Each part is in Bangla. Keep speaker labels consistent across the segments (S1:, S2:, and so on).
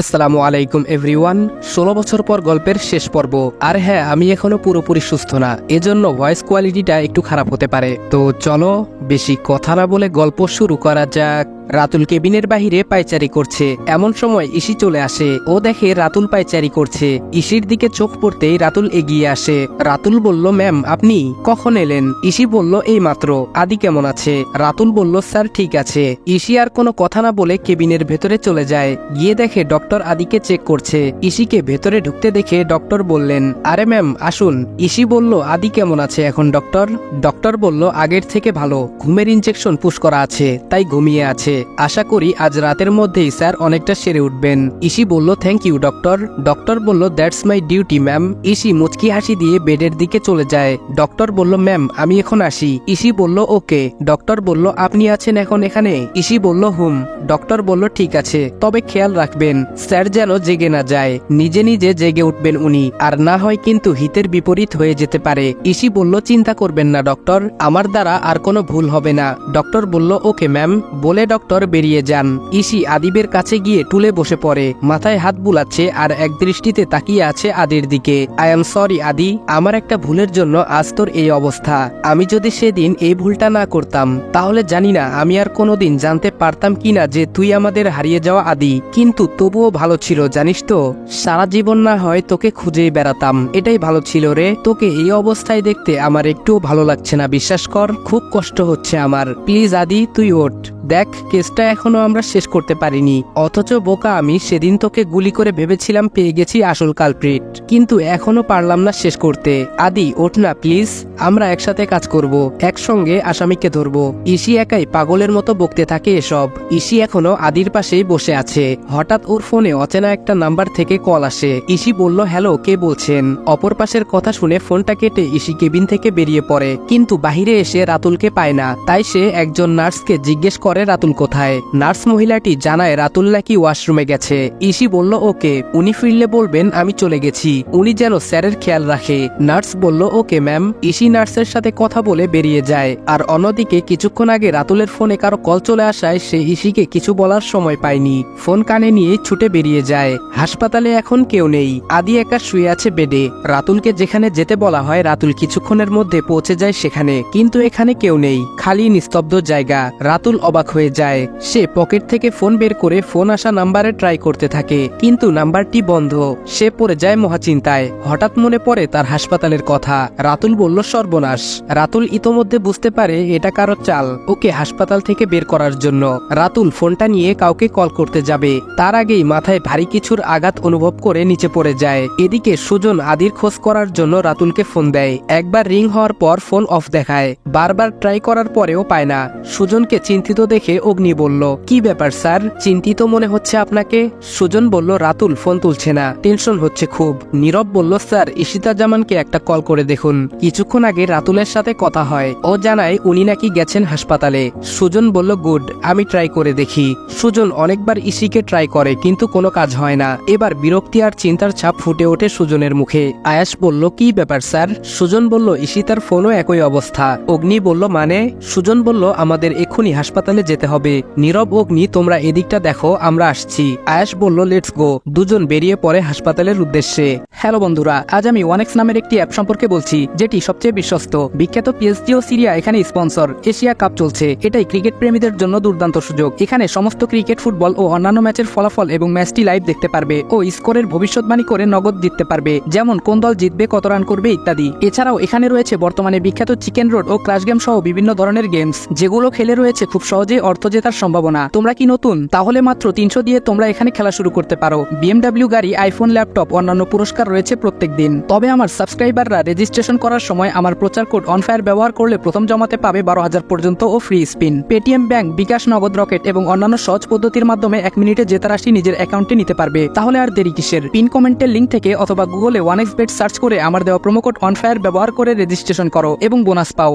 S1: আসসালামু আলাইকুম এভরিওয়ান। 16 বছর পর গল্পের শেষ পর্ব। আর হ্যাঁ, আমি এখনো পুরোপুরি সুস্থ না, এজন্য ভয়েস কোয়ালিটিটা একটু খারাপ হতে পারে। তো চলো বেশি কথা না বলে গল্প শুরু করা যাক। রাতুল কেবিনের বাহিরে পায়চারি করছে। এমন সময় ইসি চলে আসে। ও দেখে রাতুল পায়চারি করছে। ইসির দিকে চোখ পড়তেই রাতুল এগিয়ে আসে। রাতুল বলল, ম্যাম আপনি কখন এলেন? ইসি বলল, এই মাত্র। আদি কেমন আছে? রাতুল বলল, স্যার ঠিক আছে। ইসি আর কোনো কথা না বলে কেবিনের ভেতরে চলে যায়। গিয়ে দেখে ডক্টর আদিকে চেক করছে। ইসিকে ভেতরে ঢুকতে দেখে ডক্টর বললেন, আরে ম্যাম আসুন। ইসি বলল, আদি কেমন আছে এখন ডক্টর? ডক্টর বলল, আগের থেকে ভালো, ঘুমের ইনজেকশন পুশ করা আছে, তাই ঘুমিয়ে আছে। আশা করি আজ রাতের মধ্যেই স্যার অনেকটা সেরে উঠবেন। ইসি বলল, থ্যাংক ইউ ডক্টর। ডক্টর বলল, that's my duty ma'am. EC মুচকি হাসি দিয়ে বেডের দিকে চলে যায়। ডক্টর বলল, ম্যাম আমি এখন আসি। ইসি বলল, ওকে। ডক্টর বলল, আপনি আছেন এখন এখানে? ইসি বলল, হুম। ডক্টর বলল, ঠিক আছে, তবে খেয়াল রাখবেন স্যার যেন জেগে না যায়। নিজে নিজে জেগে উঠবেন উনি, আর না হয় কিন্তু হিতের বিপরীত হয়ে যেতে পারে। ইসি বলল, চিন্তা করবেন না ডক্টর, আমার দ্বারা আর কোনো ভুল হবে না। ডক্টর বলল, ওকে ম্যাম। বলে ডক্টর বেরিয়ে যান। ইসি আদিবের কাছে গিয়ে টুলে বসে পড়ে, মাথায় হাত বুলাচ্ছে আর এক দৃষ্টিতে তাকিয়ে আছে আদির দিকে। আই এম সরি আদি, আমার একটা ভুলের জন্য আজ তোর এই অবস্থা। আমি যদি সেদিন এই ভুলটা না করতাম তাহলে জানি না আমি আর কোনোদিন জানতে পারতাম কিনা যে তুই আমাদের হারিয়ে যাওয়া আদি। কিন্তু তবুও ভালো ছিল জানিস তো, সারা জীবন না হয় তোকে খুঁজেই বেড়াতাম, এটাই ভালো ছিল রে। তোকে এই অবস্থায় দেখতে আমার একটুও ভালো লাগছে না, বিশ্বাস কর, খুব কষ্ট হচ্ছে আমার। প্লিজ আদি তুই ওঠ। দেখ কেসটা এখনো আমরা শেষ করতে পারিনি, অথচ বোকা আমি সেদিন তোকে গুলি করে ভেবেছিলাম পেয়ে গেছি আসল কালপ্রিট, কিন্তু এখনো পারলাম না শেষ করতে। আদি ওঠ না প্লিজ, আমরা একসাথে কাজ করব, একসঙ্গে আসামিকে ধরবো। ইসি একাই পাগলের মতো বকতে থাকে এসব। ইসি এখনো আদির পাশেই বসে আছে। হঠাৎ ওর ফোনে অচেনা একটা নাম্বার থেকে কল আসে। ইসি বলল, হ্যালো, কে বলছেন? অপর পাশের কথা শুনে ফোনটা কেটে ইসি কেবিন থেকে বেরিয়ে পড়ে, কিন্তু বাহিরে এসে রাতুলকে পায় না। তাই সে একজন নার্সকে জিজ্ঞেস করে রাতুল কোথায়। নার্স মহিলাটি জানায় রাতুল নাকি ওয়াশরুমে গেছে। ইসি বলল, ওকে, উনি ফিরলে বলবেন আমি চলে গেছি, উনি যেন স্যারের খেয়াল রাখে। নার্স বলল, ওকে ম্যাম। ইসি নার্সের সাথে কথা বলে বেরিয়ে যায়। আর অন্যদিকে কিছুক্ষণ আগে রাতুলের ফোনে কারো কল চলে আসায় সে ইসিকে কিছু বলার সময় পায়নি, ফোন কানে নিয়ে ছুটে বেরিয়ে যায়। হাসপাতালে এখন কেউ নেই, আদি একা শুয়ে আছে বেডে। রাতুলকে যেখানে যেতে বলা হয় রাতুল কিছুক্ষণের মধ্যে পৌঁছে যায় সেখানে, কিন্তু এখানে কেউ নেই, খালি নিস্তব্ধ জায়গা। রাতুল অবাক হয়ে যায়। সে পকেট থেকে ফোন বের করে ফোন আসা নাম্বারে ট্রাই করতে থাকে, কিন্তু নাম্বারটি বন্ধ। সে পড়ে যায় মহাচিন্তায়। হঠাৎ মনে পড়ে তার হাসপাতালের কথা। রাতুল বলল, সর্বনাশ। রাতুল ইতোমধ্যে বুঝতে পারে এটা কারো চাল, ওকে হাসপাতাল থেকে বের করার জন্য। রাতুল ফোনটা নিয়ে কাউকে কল করতে যাবে, তার আগেই মাথায় ভারী কিছুর আঘাত অনুভব করে নিচে পড়ে যায়। এদিকে সুজন আদির খোঁজ করার জন্য রাতুলকে ফোন দেয়। একবার রিং হওয়ার পর ফোন অফ দেখায়, বারবার ট্রাই করার পরেও পায় না। সুজনকে চিন্তিত দেখে অগ্নি বলল, কি ব্যাপার স্যার, চিন্তিত মনে হচ্ছে আপনাকে? সুজন বলল, রাতুল ফোন তুলছে না, টেনশন হচ্ছে খুব। নীরব বলল, স্যার ইশিতা জামানকে একটা কল করে দেখুন। কিছুক্ষণ আগে রাতুলের সাথে কথা হয়, ও জানায় উনি নাকি গেছেন হাসপাতালে। সুজন বলল, গুড, আমি ট্রাই করে দেখি। সুজন অনেকবার ইসিকে ট্রাই করে কিন্তু কোনো কাজ হয় না। এবার বিরক্তি আর চিন্তার ছাপ ফুটে ওঠে সুজনের মুখে। আয়াস বলল, কি ব্যাপার স্যার? সুজন বলল, ইশিতার ফোনও একই অবস্থা। অগ্নি বলল, মানে? সুজন বলল, আমাদের এক্ষুনি হাসপাতালে যেতে হবে। নীরব, অগ্নি তোমরা এদিকটা দেখো, আমরা আসছি। আয়াস বলল, লেটস গো। দুজন বেরিয়ে পড়ে হাসপাতালের উদ্দেশ্যে। হ্যালো বন্ধুরা, আজ আমি ওয়ানেক্স নামের একটি অ্যাপ সম্পর্কে বলছি, যেটি সবচেয়ে বিশ্বস্ত। বিখ্যাত পিএসজি ও সিরিয়া এখানে স্পন্সর। এশিয়া কাপ চলছে, এটাই ক্রিকেট প্রেমীদের জন্য দুর্দান্ত সুযোগ। এখানে সমস্ত ক্রিকেট, ফুটবল ও অন্যান্য ম্যাচের ফলাফল এবং ম্যাচটি লাইভ দেখতে পারবে ও স্কোরের ভবিষ্যৎবাণী করে নগদ জিততে পারবে, যেমন কোন দল জিতবে, কত রান করবে ইত্যাদি। এছাড়াও এখানে রয়েছে বর্তমানে বিখ্যাত চিকেন রোড ও ক্রাশ গেম সহ বিভিন্ন ধরনের গেমস, যেগুলো খেলে রয়েছে খুব সহজেই অর্থ জেতার সম্ভাবনা। তোমরা কি নতুন? তাহলে মাত্র 300 দিয়ে তোমরা এখানে খেলা শুরু করতে পারো। BMW গাড়ি, আইফোন, ল্যাপটপ, অন্যান্য পুরস্কার রয়েছে প্রত্যেক দিন। তবে আমার সাবস্ক্রাইবাররা রেজিস্ট্রেশন করার সময় আমার প্রচার কোড অনফায়ার ব্যবহার করলে প্রথম জমাতে পাবে 12,000 পর্যন্ত ও ফ্রি স্পিন। পেটিএম ব্যাংক, বিকাশ, নগদ, রকেট এবং অন্যান্য সহজ পদ্ধতির মাধ্যমে 1 মিনিটে জেতা রাশি নিজের অ্যাকাউন্টে নিতে পারবে। তাহলে আর দেরি কিসের? পিন কমেন্টের লিঙ্ক থেকে অথবা গুগলে ওয়ানেক্স বেট সার্চ করে আমার দেওয়া প্রোমো কোড অনফায়ার ব্যবহার করে রেজিস্ট্রেশন করো এবং বোনাস পাও।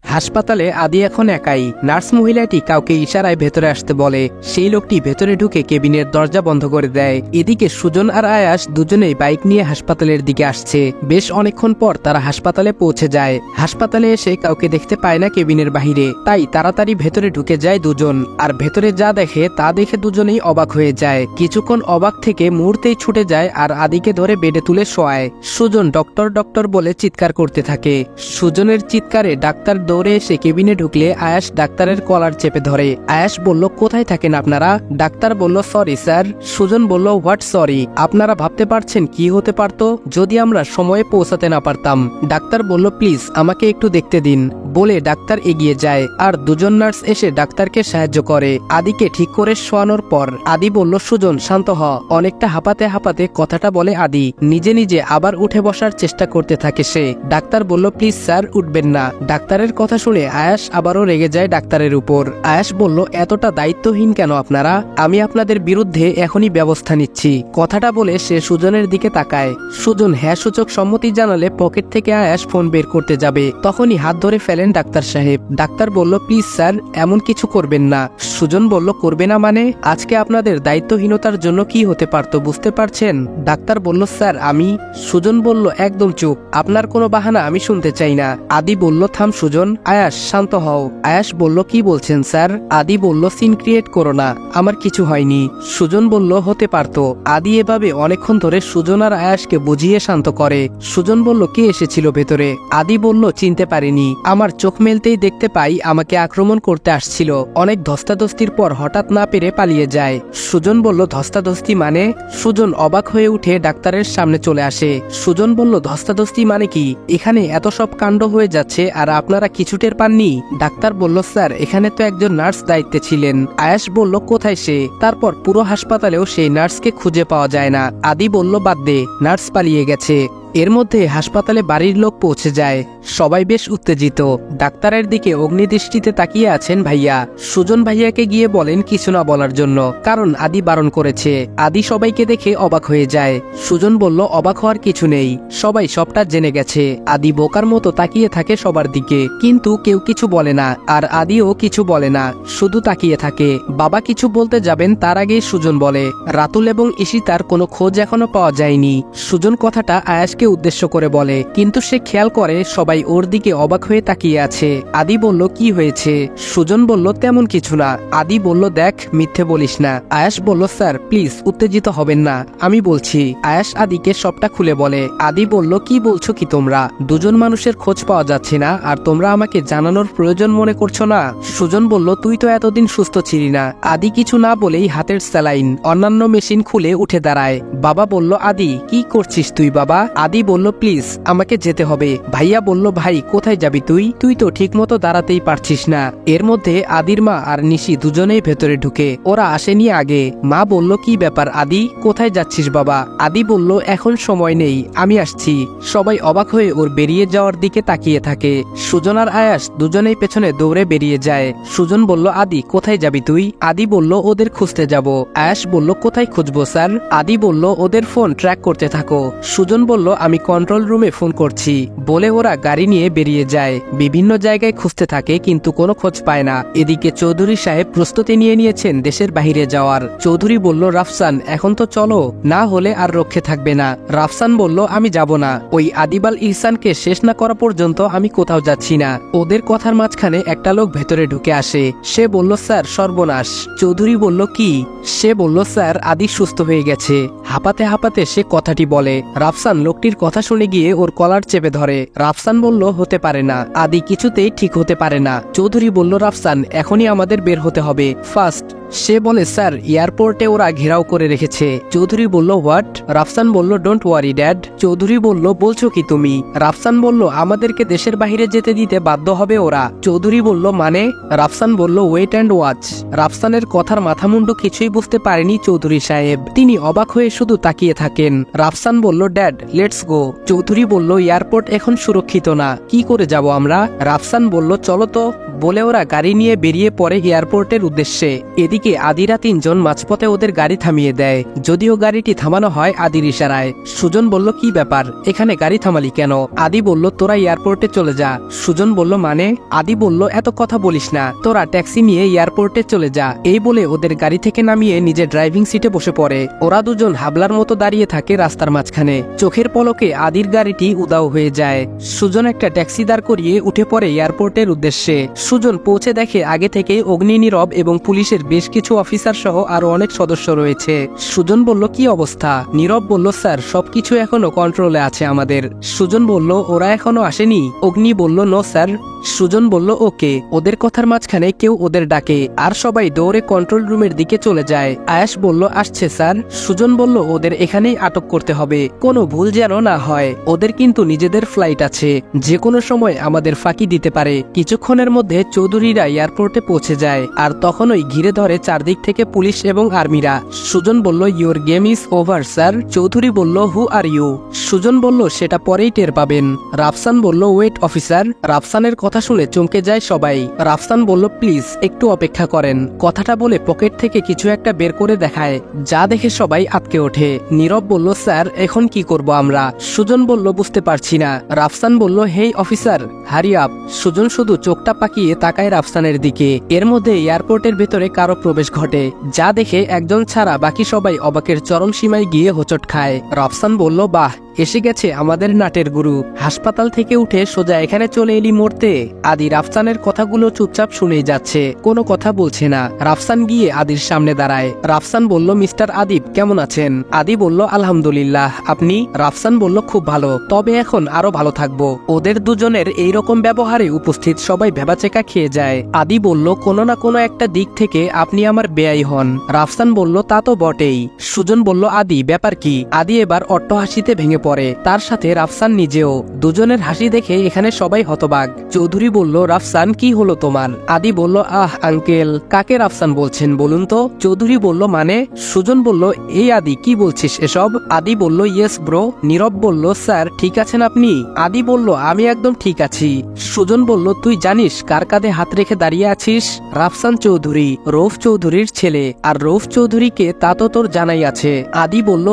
S1: হাসপাতালে আদি এখন একাই। নার্স মহিলাটি কাউকে ইশারায় ভেতরে আসতে বলে। সেই লোকটি ভেতরে ঢুকে কেবিনের দরজা বন্ধ করে দেয়। এদিকে সুজন আর আয়াস দুজনেই বাইক নিয়ে হাসপাতালের দিকে আসছে। বেশ অনেকক্ষণ পর তারা হাসপাতালে পৌঁছে যায়। হাসপাতালে এসে কাউকে দেখতে পায় না কেবিনের বাহিরে, তাই তাড়াতাড়ি ভেতরে ঢুকে যায় দুজন। আর ভেতরে যা দেখে তা দেখে দুজনেই অবাক হয়ে যায়। কিছুক্ষণ অবাক থেকে মুহূর্তেই ছুটে যায় আর আদিকে ধরে বেডে তুলে শোয়ায়। সুজন ডক্টর ডক্টর বলে চিৎকার করতে থাকে। সুজনের চিৎকারে ডাক্তার দৌড়ে এসে কেবিনে ঢুকলে আয়াস ডাক্তারের কলার চেপে ধরে। আয়াস বলল, কোথায় থাকেন আপনারা? ডাক্তার বলল, সরি স্যার। সুজন বলল, হোয়াট সরি? আপনারা ভাবতে পারছেন কি হতে পারত যদি আমরা সময়ে পৌঁছাতে না পারতাম। ডাক্তার বলল, প্লিজ আমাকে একটু দেখতে দিন বলে ডাক্তার এগিয়ে যায় আর দুজন নার্স এসে ডাক্তারকে সাহায্য করে। আদিকে ঠিক করে শোয়ানোর পর আদি বলল, সুজন শান্ত হ। অনেকটা হাঁপাতে হাঁপাতে কথাটা বলে আদি। নিজে নিজে আবার উঠে বসার চেষ্টা করতে থাকে সে। ডাক্তার বলল, প্লিজ স্যার উঠবেন না। ডাক্তারের কথা শুনে আয়াস আবারও রেগে যায় ডাক্তারের উপর। আয়াস বলল, এতটা দায়িত্বহীন কেন আপনারা? আমি আপনাদের বিরুদ্ধে এখনই ব্যবস্থা নিচ্ছি। কথাটা বলে সে সুজনের দিকে তাকায়। সুজন হ্যাঁ সূচক সম্মতি জানালে পকেট থেকে আয়াস ফোন বের করতে যাবে, তখনই হাত ধরে ফেলেন ডাক্তার সাহেব। ডাক্তার বলল, প্লিজ স্যার এমন কিছু করবেন না। সুজন বলল, করবে না মানে? আজকে আপনাদের দায়িত্বহীনতার জন্য কি হতে পারত বুঝতে পারছেন? ডাক্তার বলল, স্যার আমি। সুজন বলল, একদম চুপ, আপনার কোনো বাহানা আমি শুনতে চাই না। আদি বলল, থাম সুজন। আয়াস শান্ত হও। আয়াস বলল, কি বলছেন স্যার? আদি বলল, সিন ক্রিয়েট করো না, আমার কিছু হয়নি। সুজন বলল, হতে পারত। আদি এভাবে অনেকক্ষণ ধরে সুজন আর আয়াসকে বুঝিয়ে শান্ত করে। সুজন বলল, কে এসেছিল ভেতরে? আদি বলল, চিনতে পারিনি, আমার চোখ মেলতেই দেখতে পাই আমাকে আক্রমণ করতে আসছিল। অনেক ধস্তাধস্তির পর হঠাৎ না পেরে পালিয়ে যায়। সুজন বলল, ধস্তাধস্তি মানে? সুজন অবাক হয়ে উঠে ডাক্তারের সামনে চলে আসে। সুজন বলল, ধস্তাধস্তি মানে কি? এখানে এত সব কাণ্ড হয়ে যাচ্ছে আর আপনারা কিছু টের পাননি? ডাক্তার বলল, স্যার এখানে তো একজন নার্স দায়িত্বে ছিলেন। আয়াস বলল, কোথায় সে? তারপর পুরো হাসপাতালেও সেই নার্সকে খুঁজে পাওয়া যায় না। আদি বলল, বাদ দে, নার্স পালিয়ে গেছে। এর মধ্যে হাসপাতালে বাড়ির লোক পৌঁছে যায়। সবাই বেশ উত্তেজিত। ডাক্তারের দিকে অগ্নিদৃষ্টিতে তাকিয়ে আছেন ভাইয়া। সুজন ভাইয়াকে গিয়ে বলেন কিছু না বলার জন্য, কারণ আদি বারণ করেছে। আদি সবাইকে দেখে অবাক হয়ে যায়। সুজন বলল, অবাক হওয়ার কিছু নেই, সবাই সবটা জেনে গেছে। আদি বোকার মতো তাকিয়ে থাকে সবার দিকে, কিন্তু কেউ কিছু বলে না। আর আদিও কিছু বলে না, শুধু তাকিয়ে থাকে। বাবা কিছু বলতে যাবেন তার আগেই সুজন বলে, রাতুল এবং ঈশিতার কোনো খোঁজ এখনো পাওয়া যায়নি। সুজন কথাটা আয়াসকে উদ্দেশ্য করে বলে, কিন্তু সে খেয়াল করে সবাই ওর দিকে অবাক হয়ে তাকিয়ে আছে। আদি বলল, কি হয়েছে? সুজন বলল, তেমন কিছু না। আদি বলল, দেখ মিথ্যে বলিস না। আয়াস বলল, স্যার প্লিজ উত্তেজিত হবেন না, আমি বলছি। আয়াস আদিকে সবটা খুলে বলে। আদি বলল, কি বলছো কি তোমরা? দুজন মানুষের খোঁজ পাওয়া যাচ্ছে না আর তোমরা আমাকে জানানোর প্রয়োজন মনে করছো না? সুজন বলল, তুই তো এতদিন সুস্থ ছিলি না। আদি কিছু না বলেই হাতের স্যালাইন অন্যান্য মেশিন খুলে উঠে দাঁড়ায়। বাবা বলল, আদি কি করছিস তুই বাবা? আদি বলল, প্লিজ আমাকে যেতে হবে। ভাইয়া বলল, ভাই কোথায় যাবি তুই? তুই তো ঠিক মতো দাঁড়াতেই পারছিস না। এর মধ্যে আদির মা আর নিশি দুজনেই ভেতরে ঢুকে। ওরা আসেনি আগে। মা বলল, কি ব্যাপার আদি, কোথায় যাচ্ছিস বাবা? আদি বলল, এখন সময় নেই, আমি আসছি। সবাই অবাক হয়ে ওর বেরিয়ে যাওয়ার দিকে তাকিয়ে থাকে। সুজন আর আয়াস দুজনেই পেছনে দৌড়ে বেরিয়ে যায়। সুজন বলল, আদি কোথায় যাবি তুই? আদি বলল, ওদের খুঁজতে যাব। আয়াস বলল, কোথায় খুঁজবো স্যার? আদি বলল, ওদের ফোন ট্র্যাক করতে থাকো। সুজন বলল, আমি কন্ট্রোল রুমে ফোন করছি বলে ওরা গাড়ি নিয়ে বেরিয়ে যায়। বিভিন্ন জায়গায় খুঁজতে থাকে কিন্তু কোনো খোঁজ পায় না। এদিকে চৌধুরী সাহেব প্রস্তুতি নিয়ে নিয়েছেন দেশের বাহিরে যাওয়ার। চৌধুরী বলল, রাফসান এখন তো চলো, না হলে আর রক্ষে থাকবে না। রাফসান বলল, আমি যাব না, ওই আদিবাল ইহসানকে শেষ না করা পর্যন্ত আমি কোথাও যাচ্ছি না। ওদের কথার মাঝখানে একটা লোক ভেতরে ঢুকে আসে। সে বলল, স্যার সর্বনাশ। চৌধুরী বলল, কি? সে বলল, স্যার আদি সুস্থ হয়ে গেছে। হাঁপাতে হাঁপাতে সে কথাটি বলে। রাফসান লোকটির কথা শুনে গিয়ে ওর কলার চেপে ধরে। রাফসান বলল, হতে পারে না, আদি কিছুতেই ঠিক হতে পারে না। চৌধুরী বলল, রাফসান এখনই আমাদের বের হতে হবে, ফার্স্ট। সে বলে, স্যার এয়ারপোর্টে ওরা ঘেরাও করে রেখেছে। চৌধুরী বলল, হোয়াট? রাফসান বলল, ডোন্ট ওয়ারি ড্যাড। চৌধুরী বলল, বলছো কি তুমি? রাফসান বলল, আমাদেরকে দেশের বাইরে যেতে দিতে বাধ্য হবে ওরা। চৌধুরী বলল, মানে? রাফসান বলল, ওয়েট অ্যান্ড ওয়াচ। রাফসানের কথার মাথামুন্ডু কিছুই বুঝতে পারেনি চৌধুরী সাহেব। তিনি অবাক হয়ে শুধু তাকিয়ে থাকেন। রাফসান বলল, ড্যাড লেটস গো। চৌধুরী বলল, এয়ারপোর্ট এখন সুরক্ষিত না, কি করে যাব আমরা? রাফসান বলল, চলো তো বলে ওরা গাড়ি নিয়ে বেরিয়ে পড়ে এয়ারপোর্টের উদ্দেশ্যে। এদিকে এদিকে আদিরা তিনজন মাঝপথে ওদের গাড়ি থামিয়ে দেয়, যদিও গাড়িটি থামানো হয় আদির ইশারায়। সুজন বলল কি ব্যাপার, এখানে গাড়ি থামালি কেন? আদি বলল তোরা এয়ারপোর্টে চলে যা। সুজন বলল মানে? আদি বলল এত কথা বলিস না, তোরা ট্যাক্সি নিয়ে এয়ারপোর্টে চলে যা। এই বলে ওদের গাড়ি থেকে নামিয়ে নিজের ড্রাইভিং সিটে বসে পড়ে। ওরা দুজন হাবলার মতো দাঁড়িয়ে থাকে রাস্তার মাঝখানে। চোখের পলকে আদির গাড়িটি উদাও হয়ে যায়। সুজন একটা ট্যাক্সি দাঁড় করিয়ে উঠে পড়ে এয়ারপোর্টের উদ্দেশ্যে। সুজন পৌঁছে দেখে আগে থেকে অগ্নি, নীরব এবং পুলিশের বেশ কিছু অফিসার সহ আরো অনেক সদস্য রয়েছে। সুজন বলল কি অবস্থা? নীরব বলল স্যার সবকিছু এখনো কন্ট্রোলে আছে আমাদের। সুজন বলল ওরা এখনো আসেনি? অগ্নি বলল নো স্যার। সুজন বলল ওকে। ওদের কথার মাঝখানে কেউ ওদের ডাকে আর সবাই দৌড়ে কন্ট্রোল রুমের দিকে চলে যায়। আয়াস বলল আসছে স্যার। সুজন বলল ওদের এখানেই আটক করতে হবে, কোনো ভুল যেন না হয়। ওদের কিন্তু নিজেদের ফ্লাইট আছে, যে কোনো সময় আমাদের ফাঁকি দিতে পারে। কিছুক্ষণের মধ্যে চৌধুরীরা এয়ারপোর্টে পৌঁছে যায় আর তখনই ঘিরে ধরে চারদিক থেকে পুলিশ এবং আর্মিরা। সুজন বলল your game is over sir. Chowdhury বলল হু আর ইউ? সুজন বলল সেটা পরেই টের পাবেন। রাফসান বলল ওয়েট অফিসার। রাফসানের কথা শুনে চমকে যায় সবাই। রাফসান বলল প্লিজ একটু অপেক্ষা করেন। কথাটা বলে পকেট থেকে কিছু একটা বের করে দেখায়, যা দেখে সবাই আটকে ওঠে। নীরব বলল স্যার এখন কি করব আমরা? সুজন বলল বুঝতে পারছি না। রাফসান বলল হেই অফিসার হারি আপ। সুজন শুধু চোখটা পাকিয়ে তাকায় রাফসানের দিকে। এর মধ্যে এয়ারপোর্টের ভেতরে কারো প্রবেশ ঘটে, যা দেখে একজন ছাড়া বাকি সবাই অবাকের চরম সীমায় গিয়ে হোঁচট খায়। রাফসান বলল বাহ, এসে গেছে আমাদের নাটের গুরু। হাসপাতাল থেকে উঠে সোজা এখানে চলে এলি মরতে? আদি রাফসানের কথাগুলো চুপচাপ শুনেই যাচ্ছে, কোনো কথা বলছে না। রাফসান গিয়ে আদির সামনে দাঁড়ায়। রাফসান বলল মিস্টার আদিব কেমন আছেন? আদি বলল আলহামদুলিল্লাহ, আপনি? রাফসান বলল খুব ভালো, তবে এখন আরো ভালো থাকবো। ওদের দুজনের এইরকম ব্যবহারে উপস্থিত সবাই ভেবাচেকা খেয়ে যায়। আদি বলল কোনো না কোনো একটা দিক থেকে আপনি আমার বেয়াই হন। রাফসান বলল তা তো বটেই। সুজন বলল আদি ব্যাপার কি? আদি এবার অট্টহাসিতে ভেঙে পড়ে, তার সাথে রাফসান নিজেও। দুজনের হাসি দেখে এখানে সবাই হতবাক। চৌধুরী বলল রাফসান কি হলো তোমার? আদি বলল আহ আঙ্কেল। কাকে রাফসান বলছেন বলুন তো? চৌধুরী বলল মানে? সুজন বলল এই আদি কি বলছিস এসব? আদি বলল ইয়েস ব্রো। নীরব বলল স্যার ঠিক আছেন আপনি? আদি বলল আমি একদম ঠিক আছি। সুজন বলল তুই জানিস কার কাঁধে হাত রেখে দাঁড়িয়ে আছিস? রাফসান চৌধুরী, রৌফ চৌধুরীর ছেলে। আর রৌফ চৌধুরীকে তা তো তোর জানাই আছে। আদি বলল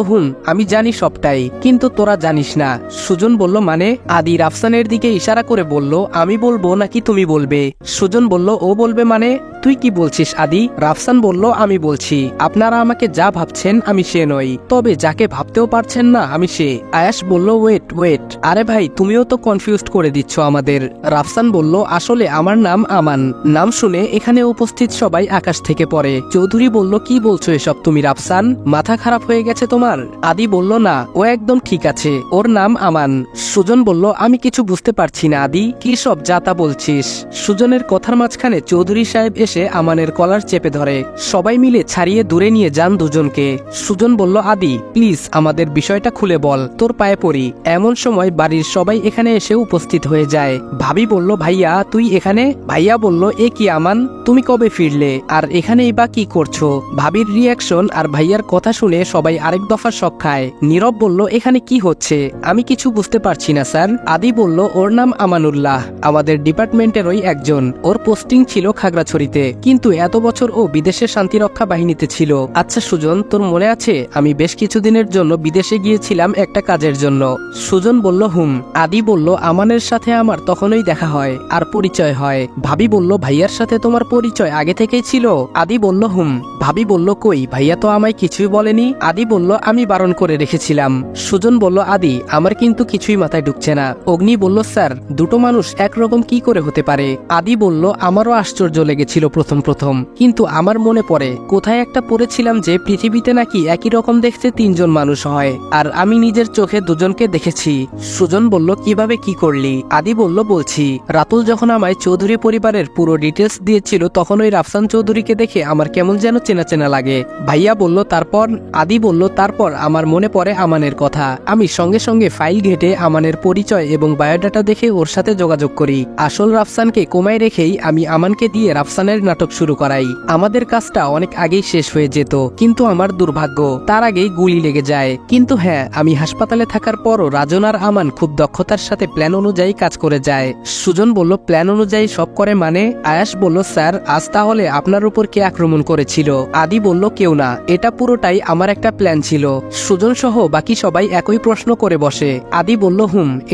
S1: আমি জানি সবটাই, কিন্তু তোরা জানিস না। সুজন বলল মানে? আদি রাফসানের দিকে ইশারা করে বলল আমি বলবো নাকি তুমি বলবে? সুজন বলল ও বলবে মানে? তুই কি বলছিস আদি? রাফসান বলল আমি বলছি, আপনারা আমাকে যা ভাবছেন আমি সে নই, তবে যাকে ভাবতেও পারছেন না আমি সে। আয়াস বলল ওয়েট ওয়েট, আরে ভাই তুমিও তো কনফিউজড করে দিচ্ছ আমাদের। রাফসান বলল আসলে আমার নাম আমান। নাম শুনে এখানে উপস্থিত সবাই আকাশ থেকে পড়ে। চৌধুরী বলল কি বলছো এসব তুমি রাফসান? মাথা খারাপ হয়ে গেছে তোমার? আদি বলল না, ও একদম ঠিক আছে, ওর নাম আমান। সুজন বলল আমি কিছু বুঝতে পারছি না আদি, কি সব যাতা বলছিস? সুজনের কথার মাঝখানে চৌধুরী সাহেব এসে আমানের কলার চেপে ধরে। সবাই মিলে ছাড়িয়ে দূরে নিয়ে যান দুজনকে। সুজন বলল আদি প্লিজ আমাদের বিষয়টা খুলে বল, তোর পায়ে পড়ি। এমন সময় বাড়ির সবাই এখানে এসে উপস্থিত হয়ে যায়। ভাবি বলল ভাইয়া তুই এখানে? ভাইয়া বলল এ কি আমান, তুমি কবে ফিরলে আর এখানেই বা কি করছো? ভাবির রিয়াকশন আর ভাইয়ার কথা শুনে সবাই আরেক দফা শক খায়। নীরব বলল এখানে কি হচ্ছে? আমি কিছু বুঝতে পারছি না স্যার। আদি বলল ওর নাম আমানুল্লাহ, আমাদের ডিপার্টমেন্টেরই একজন। ওর পোস্টিং ছিল খাগড়াছড়িতে, কিন্তু এত বছর ও বিদেশের শান্তিরক্ষা বাহিনীতে ছিল। আচ্ছা সুজন তোর মনে আছে আমি বেশ কিছুদিনের জন্য বিদেশে গিয়েছিলাম একটা কাজের জন্য? সুজন বলল আদি বলল আমানের সাথে আমার তখনই দেখা হয় আর পরিচয় হয়। ভাবি বলল ভাইয়ার সাথে তোমার পরিচয় আগে থেকেই ছিল? আদি বলল ভাবি বলল কই ভাইয়া তো আমায় কিছুই বলেনি। আদি বলল আমি বারণ করে রেখেছিলাম। সুজন বলল আদি আমার কিন্তু কিছুই মাথায় ঢুকছে না। অগ্নি বলল স্যার দুটো মানুষ একরকম কি করে হতে পারে? আদি বলল আমারও আশ্চর্য লেগেছিল প্রথম প্রথম, কিন্তু আমার মনে পড়ে কোথায় একটা পড়েছিলাম যে পৃথিবীতে নাকি একই রকম দেখতে তিনজন মানুষ হয়, আর আমি নিজের চোখে দুজনকে দেখেছি। সুজন বলল কিভাবে কি করলি? আদি বলল বলছি, রাতুল যখন আমায় চৌধুরী পরিবারের পুরো ডিটেলস দিয়েছিল তখন ওই রাফসান চৌধুরীকে দেখে আমার কেমন যেন চেনা চেনা লাগে। ভাইয়া বলল তারপর? আদি বলল তারপর আমার মনে পড়ে আমানের কথা। আমি আমি সঙ্গে সঙ্গে ফাইল ঘেটে আমানের পরিচয় এবং বায়োডাটা দেখে ওর সাথে যোগাযোগ করি। আসল রাফসানকে কোমায় রেখেই আমি আমানকে দিয়ে রাফসানের নাটক শুরু করাই। আমাদের কাজটা অনেক আগেই শেষ হয়ে যেত, কিন্তু আমার দুর্ভাগ্য তার আগেই গুলি লেগে যায়। কিন্তু হ্যাঁ, আমি হাসপাতালে থাকার পরও রাজন আর আমান খুব দক্ষতার সাথে প্ল্যান অনুযায়ী কাজ করে যায়। সুজন বলল, প্ল্যান অনুযায়ী সব করে মানে? আয়াস বলল, স্যার আজ তাহলে আপনার উপর কে আক্রমণ করেছিল? আদি বলল, কেউ না, এটা পুরোটাই আমার একটা প্ল্যান ছিল। সুজন সহ বাকি সবাই একই প্রশ্ন করে বসে। আদি বলল,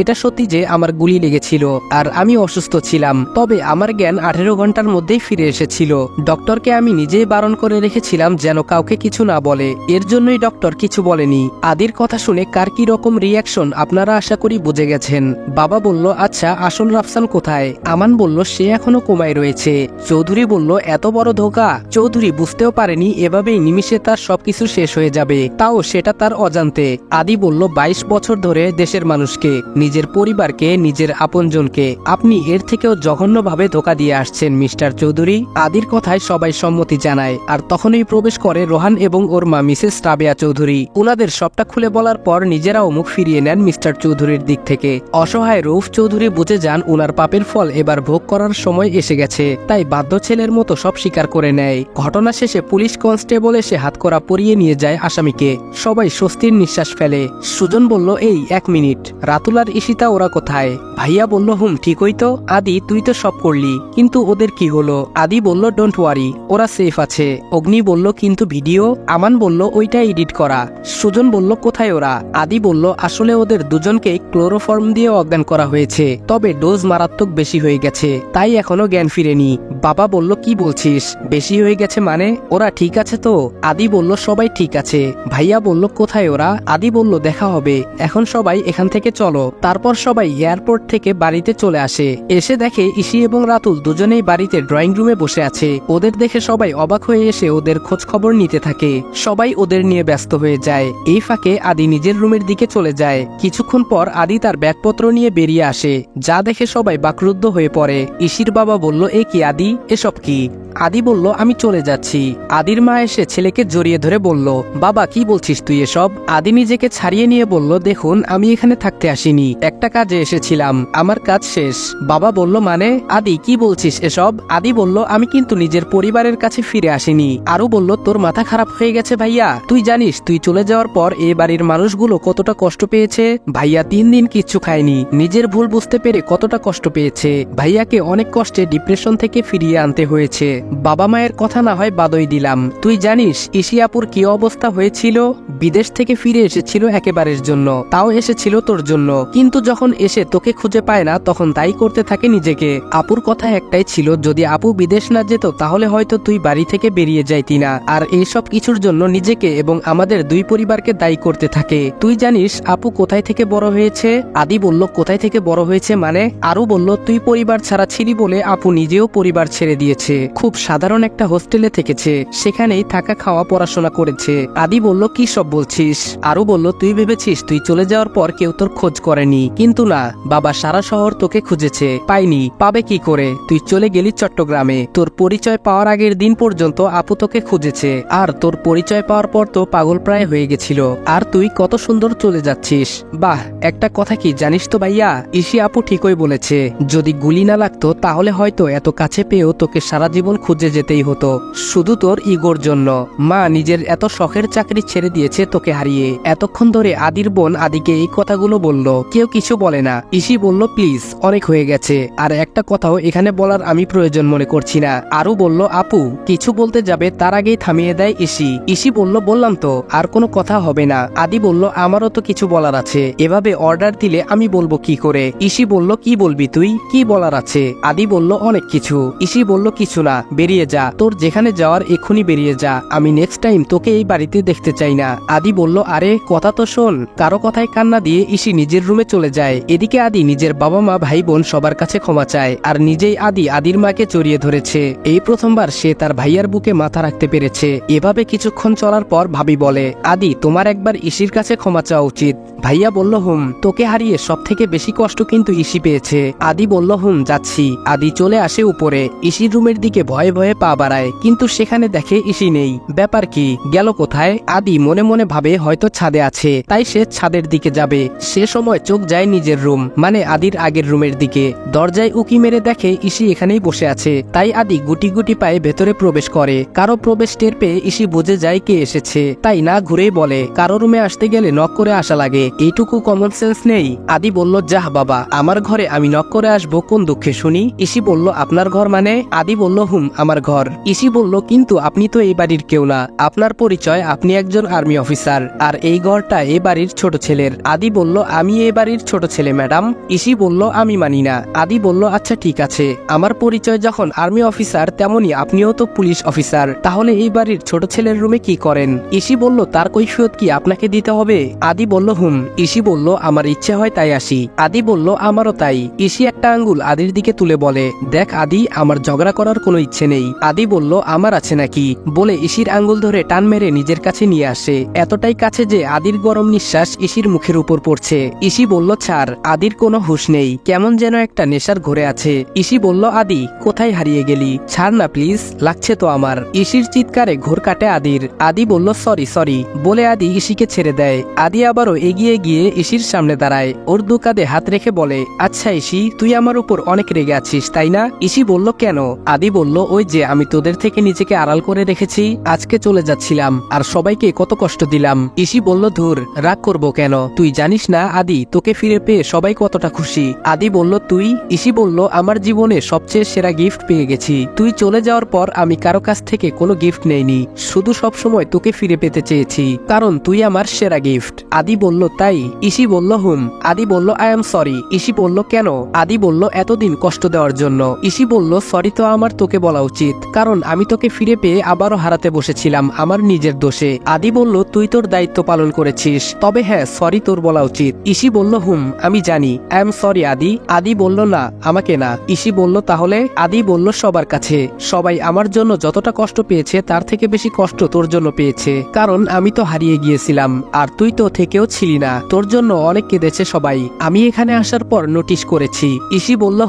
S1: এটা সত্যি যে আমার গুলি লেগেছিল আর আমি অসুস্থ ছিলাম, তবে আমার জ্ঞান 18 ঘন্টার মধ্যেই ফিরে এসেছিল। ডক্টরকে আমি নিজেই বারণ করে রেখেছিলাম যেন কাউকে কিছু না বলে, এর জন্যই ডক্টর কিছু বলেনি। আদির কথা শুনে কার কি রকম রিয়াকশন আপনারা আশা করি বুঝে গেছেন। বাবা বলল, আচ্ছা আসল রাফসান কোথায়? আমান বলল, সে এখনো কোমায় রয়েছে। চৌধুরী বলল, এত বড় ধোঁকা! চৌধুরী বুঝতেও পারেনি এভাবেই নিমিষে তার সবকিছু শেষ হয়ে যাবে, তাও সেটা তার অজান্তে। আদি বলল, 22 বছর ধরে দেশের মানুষকে, নিজের পরিবারকে, নিজের আপনজনকে আপনি এর থেকেও জঘন্যভাবে ধোঁকা দিয়ে আসছেন মিস্টার চৌধুরী। আদির কথায় সবাই সম্মতি জানায়, আর তখনই প্রবেশ করে রোহান এবং ওর মা মিসেস রাবেয়া চৌধুরী। উনাদের সবটা খুলে বলার পর নিজেরাও মুখ ফিরিয়ে নেন মিস্টার চৌধুরীর দিক থেকে। অসহায় রউফ চৌধুরী বুঝে যান উনার পাপের ফল এবার ভোগ করার সময় এসে গেছে, তাই বাধ্য ছেলের মতো সব স্বীকার করে নেয়। ঘটনা শেষে পুলিশ কনস্টেবল এসে হাতকড়া পরিয়ে নিয়ে যায় আসামিকে। সবাই স্বস্তির নিঃশ্বাস ফেলে। সুজন বলল, এই 1 মিনিট, রাতুল আর ঈশিতা ওরা কোথায়? ভাইয়া বলল, ঠিকই তো। আদি, তুই তো সব করলি, কিন্তু ওদের কি হলো? আদি বলল, ডোন্ট ওয়ারি, ওরা সেফ আছে। অগ্নি বলল, কিন্তু ভিডিও? আমান বলল, ওইটা এডিট করা। সুজন বলল, কোথায় ওরা? আদি বলল, আসলে ওদের দুজনকে ক্লোরোফর্ম দিয়ে অজ্ঞান করা হয়েছে, তবে ডোজ মারাত্মক বেশি হয়ে গেছে, তাই এখনো জ্ঞান ফিরেনি। বাবা বলল, কি বলছিস? বেশি হয়ে গেছে মানে? ওরা ঠিক আছে তো? আদি বলল, সবাই ঠিক আছে। ভাইয়া বলল, কোথায় ওরা? আদি বলল, দেখা হবে, এখন সবাই এখান থেকে চলো। তারপর সবাই এয়ারপোর্ট থেকে বাড়িতে চলে আসে। এসে দেখে ইসি এবং রাতুল দুজনেই বাড়িতে ড্রয়িং রুমে বসে আছে। ওদের দেখে সবাই অবাক হয়ে এসে ওদের খোঁজ খবর নিতে থাকে। সবাই ওদের নিয়ে ব্যস্ত হয়ে যায়। এই ফাঁকে আদি নিজের রুমের দিকে চলে যায়। কিছুক্ষণ পর আদি তার ব্যাগপত্র নিয়ে বেরিয়ে আসে, যা দেখে সবাই বাকরুদ্ধ হয়ে পড়ে। ইসির বাবা বলল, এ কি আদি, এসব কি? আদি বলল, আমি চলে যাচ্ছি। আদির মা এসে ছেলেকে জড়িয়ে ধরে বলল, বাবা কি বলছিস তুই এসব? আদি নিজেকে ছাড়িয়ে নিয়ে বলল, দেখুন আমি এখানে থাকতে আসিনি, একটা কাজে এসেছিলাম, আমার কাজ শেষ। বাবা বলল, মানে? আদি কি বলছিস এসব? আদি বলল, আমি কিন্তু নিজের পরিবারের কাছে ফিরে আসিনি। আরো বলল, তোর মাথা খারাপ হয়ে গেছে ভাইয়া, তুই জানিস তুই চলে যাওয়ার পর এ বাড়ির মানুষগুলো কতটা কষ্ট পেয়েছে? ভাইয়া 3 দিন কিচ্ছু খায়নি, নিজের ভুল বুঝতে পেরে কতটা কষ্ট পেয়েছে। ভাইয়াকে অনেক কষ্টে ডিপ্রেশন থেকে ফিরিয়ে আনতে হয়েছে। বাবা মায়ের কথা না হয় বাদই দিলাম, তুই জানিস ইশিয়াপুর কি অবস্থা হয়েছিল? বিদেশ থেকে ফিরে এসেছিল একেবারের জন্য, তাও এসেছিল তোর জন্য, কিন্তু যখন এসে তোকে খুঁজে পায় না তখন দায়ী করতে থাকে নিজেকে। আপুর কথা একটাই ছিল, যদি আপু বিদেশ না যেত তাহলে হয়তো তুই বাড়ি থেকে বেরিয়ে যাইতি না। আর এইসব কিছুর জন্য নিজেকে এবং আমাদের 2 পরিবারকে দায়ী করতে থাকে। তুই জানিস আপু কোথায় থেকে বড় হয়েছে? আদি বলল, কোথায় থেকে বড় হয়েছে মানে? আরও বলল, তুই পরিবার ছাড়া ছিলি বলে আপু নিজেও পরিবার ছেড়ে দিয়েছে, খুব সাধারণ একটা হোস্টেলে থেকেছে, সেখানেই থাকা খাওয়া পড়াশোনা করেছে। আদি বলল, কি সব বলছিস? আরও বলল, তুই ভেবেছিস তুই চলে যাওয়ার পর কেউ তোর খোঁজ করেনি, কিন্তু না, বাবা সারা শহর তোকে খুঁজেছে, পাইনি, পাবে কি করে? তুই চলে গেলি চট্টগ্রামে, তোর পরিচয় পাওয়ার আগের দিন পর্যন্ত আপু তোকে খুঁজেছে, আর তোর পরিচয় পাওয়ার পর তো পাগল প্রায় হয়ে গেছিল, আর তুই কত সুন্দর চলে যাচ্ছিস। বাহ, একটা কথা কি জানিস তো ভাইয়া, ইসি আপু ঠিকই বলেছে, যদি গুলি না লাগতো তাহলে হয়তো এত কাছে পেয়েও তোকে সারা জীবন খুঁজে যেতেই হতো, শুধু তোর ইগোর জন্য। মা নিজের এত শখের চাকরি ছেড়ে দিয়েছে তোকে হারিয়ে। এতক্ষণ ধরে আদির বোন আদিকে এই কথাগুলো বলল, কেউ কিছু বলে না। ইসি বলল, প্লিজ অনেক হয়ে গেছে, আর একটা কথাও এখানে বলার আমি প্রয়োজন মনে করছি না। আরও বলল, আপু কিছু বলতে যাবে তার আগেই থামিয়ে দেয় ইসি। ইসি বলল, বললাম তো আর কোনো কথা হবে না। আদি বলল, আমারও তো কিছু বলার আছে, এভাবে অর্ডার দিলে আমি বলবো কি করে? ইসি বলল, কি বলবি তুই, কি বলার আছে? আদি বলল, অনেক কিছু। ইসি বলল, কিছু না, বেরিয়ে যা, তোর যেখানে যাওয়ার এক্ষুনি বেরিয়ে যা, আমি নেক্সট টাইম তোকে এই বাড়িতে দেখতে চাই না। আদি বলল, আরে কথা তো শোন। কারো কথায় কান্না দিয়ে ইসি নিজের রুমে চলে যায়। এদিকে আদি নিজের বাবা মা ভাই বোন সবার কাছে ক্ষমা চায়, আর নিজেই আদির মাকে জড়িয়ে ধরেছে। এই প্রথমবার সে তার ভাইয়ার বুকে মাথা রাখতে পেরেছে। এভাবে কিছুক্ষণ চলার পর ভাবি বলে, আদি তোমার একবার ইসির কাছে ক্ষমা চাওয়া উচিত। ভাইয়া বলল, তোকে হারিয়ে সব থেকে বেশি কষ্ট কিন্তু ইসি পেয়েছে। আদি বলল, যাচ্ছি। আদি চলে আসে উপরে, ইসির রুমের দিকে ভয়ে ভয়ে পা বাড়ায়, কিন্তু সেখানে দেখে ইসি নেই। ব্যাপার কি, গেল কোথায়? আদি মনে মনে ভাবে হয়তো ছাদে আছে, তাই সে ছাদের দিকে যাবে সে সময় চোখ যায় নিজের রুম মানে আদির আগের রুমের দিকে। দরজায় উকি মেরে দেখে ইসি এখানেই বসে আছে। তাই আদি গুটি গুটি পায়ে ভেতরে প্রবেশ করে। কারো প্রবেশ টের পেয়ে ইসি বুঝে যায় কে এসেছে, তাই না ঘুরেই বলে কারো রুমে আসতে গেলে নক করে আসা লাগে, এইটুকু কমন সেন্স নেই? আদি বলল যাহ বাবা, আমার ঘরে আমি নক করে আসবো কোন দুঃখে শুনি? ইসি বলল আপনার ঘর মানে? আদি বলল আমার ঘর। ইসি বলল কিন্তু আপনি তো এই বাড়ির কেউ না, আপনার পরিচয় আপনি একজন আর্মি অফিসার, আর এই ঘরটা এই বাড়ির ছোট ছেলের। আদি বলল আমি এই বাড়ির ছোট ছেলে ম্যাডাম। ইসি বলল আমি মানি না। আদি বলল আচ্ছা ঠিক আছে, আমার পরিচয় যখন আর্মি অফিসার তেমনি আপনিও তো পুলিশ অফিসার, তাহলে এই বাড়ির ছোট ছেলের রুমে কি করেন? ইসি বলল তার কৈফিয়ত কি আপনাকে দিতে হবে? আদি বলল ইসি বলল আমার ইচ্ছে হয় তাই আসি। আদি বলল আমারও তাই। ইসি একটা আঙ্গুল আদির দিকে তুলে বলে দেখ আদি, আমার ঝগড়া করার কোনো ইচ্ছে নেই। আদি বলল আমার আছে নাকি, বলে ইসির আঙ্গুল ধরে টান মেরে নিজের কাছে নিয়ে আসে, এতটাই কাছে যে আদির গরম নিঃশ্বাস ইসির মুখের উপর পড়ছে। ইসি বলল ছাড়। আদির কোনো হুঁশ নেই, কেমন যেন একটা নেশার ঘরে আছে। ইসি বলল আদি কোথায় হারিয়ে গেলি, ছাড় না প্লিজ, লাগছে তো আমার। ইসির চিৎকারে ঘোর কাটে আদির। আদি বলল সরি সরি বলে আদি ইসিকে ছেড়ে দেয়। আদি আবারও এগিয়ে গিয়ে ইসির সামনে দাঁড়ায়, ওর দু কাঁধে হাত রেখে বলে আচ্ছা ইসি, তুই আমার উপর অনেক রেগে আছিস তাই না? ইসি বলল কেন? আদি বলল ওই যে আমি তোদের থেকে নিজেকে আড়াল করে রেখেছি, আজকে চলে যাচ্ছিলাম আর সবাইকে কত কষ্ট দিলাম। ইসি বলল ধুর, রাগ করবো কেন, তুই জানিস না আদি, তোকে ফিরে পেয়ে সবাই কতটা খুশি। আদি বলল তুই? ইসি বলল আমার জীবনে সবচেয়ে সেরা গিফট পেয়ে গেছি, তুই চলে যাওয়ার পর আমি কারো কাছ থেকে কোনো গিফট নেইনি, শুধু সবসময় তোকে ফিরে পেতে চেয়েছি, কারণ তুই আমার সেরা গিফট। আদি বলল তাই? ইসি বলল আদি বলল আই এম সরি। ইসি বলল কেন? আদি বলল এতদিন কষ্ট দেওয়ার জন্য। ইসি বলল সরি তো আমার তোকে বলা উচিত, কারণ আমি তোকে ফিরে পেয়ে আবারও হারাতে বসেছিলাম আমার নিজের দোষে। আদি বলল তুই তোর দায়িত্ব পালন করেছিস, তবে হ্যাঁ সরি তোর বলা উচিত। ইসি বলল আমি জানি, আই এম সরি আদি। আদি বলল না আমাকে না। ইসি বলল তাহলে? আদি বলল সবার কাছে, সবাই আমার জন্য যতটা কষ্ট পেয়েছে তার থেকে বেশি কষ্ট তোর জন্য পেয়েছে, কারণ আমি তো হারিয়ে গিয়েছিলাম আর তুই তো থেকেও ছিলি না, তোর জন্য অনেক কেঁদেছে সবাই, আমি এখানে আসার পর নোটিশ করেছি। ইসি বলল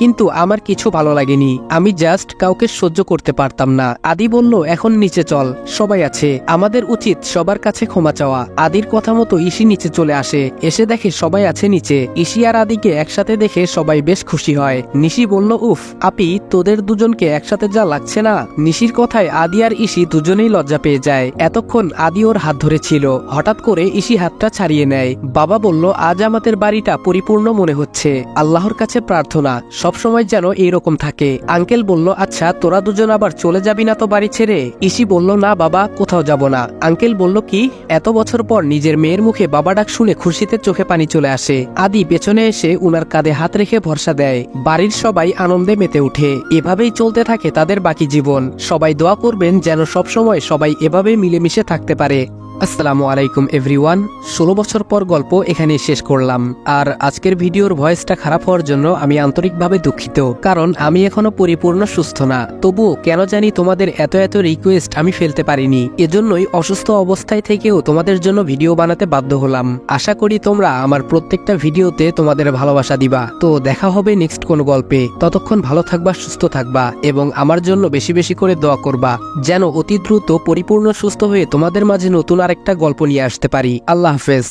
S1: কিন্তু আমার কিছু ভালো লাগেনি, আমি জাস্ট কাউকে সহ্য করতে পারতাম না। আদি বলল এখন নিচে চল, সবাই আছে, আমাদের উচিত সবার কাছে ক্ষমা চাওয়া। আদির কথা মতো ইসি নিচে চলে আসে, এসে দেখে সবাই আছে নিচে। ইসি আর আদিকে একসাথে দেখে সবাই বেশ খুশি হয়। নিশি বলল উফ আপি, তোদের দুজনকে একসাথে যা লাগছে না। নিশির কথায় আদি আর ইসি দুজনেই লজ্জা পেয়ে যায়। এতক্ষণ আদি ওর হাত ধরেছিল, হঠাৎ করে ইসি হাতটা ছাড়িয়ে নেয়। বাবা বলল আজ আমাদের বাড়িটা পরিপূর্ণ মনে হচ্ছে, আল্লাহর কাছে প্রার্থনা সবসময় যেন এইরকম থাকে। আঙ্কেল বলল আচ্ছা তোরা দুজন আবার চলে যাবি না তো বাড়ি ছেড়ে? ইসি বলল না বাবা, কোথাও যাব না। আঙ্কেল বলল কি? এত বছর পর নিজের মেয়ের মুখে বাবা ডাক শুনে খুশিতে চোখে পানি চলে আসে। আদি পেছনে এসে উনার কাঁধে হাত রেখে ভরসা দেয়। বাড়ির সবাই আনন্দে মেতে উঠে। এভাবেই চলতে থাকে তাদের বাকি জীবন। সবাই দোয়া করবেন যেন সবসময় সবাই এভাবে মিলেমিশে থাকতে পারে। আসসালামু আলাইকুম এভরিওয়ান, 16 বছর পর গল্প এখানে শেষ করলাম। আর আজকের ভিডিওর ভয়েসটা খারাপ হওয়ার জন্য আমি আন্তরিকভাবে দুঃখিত, কারণ আমি এখনো পরিপূর্ণ সুস্থ না। তবুও কেন জানি তোমাদের এত এত রিকোয়েস্ট আমি ফেলতে পারিনি, এজন্যই অসুস্থ অবস্থায় থেকেও তোমাদের জন্য ভিডিও বানাতে বাধ্য হলাম। আশা করি তোমরা আমার প্রত্যেকটা ভিডিওতে তোমাদের ভালোবাসা দিবা। তো দেখা হবে নেক্সট কোনো গল্পে, ততক্ষণ ভালো থাকবা, সুস্থ থাকবা এবং আমার জন্য বেশি বেশি করে দোয়া করবা যেন অতি দ্রুত পরিপূর্ণ সুস্থ হয়ে তোমাদের মাঝে নতুন আরেকটা গল্প নিয়ে আসতে পারি। আল্লাহ হাফেজ।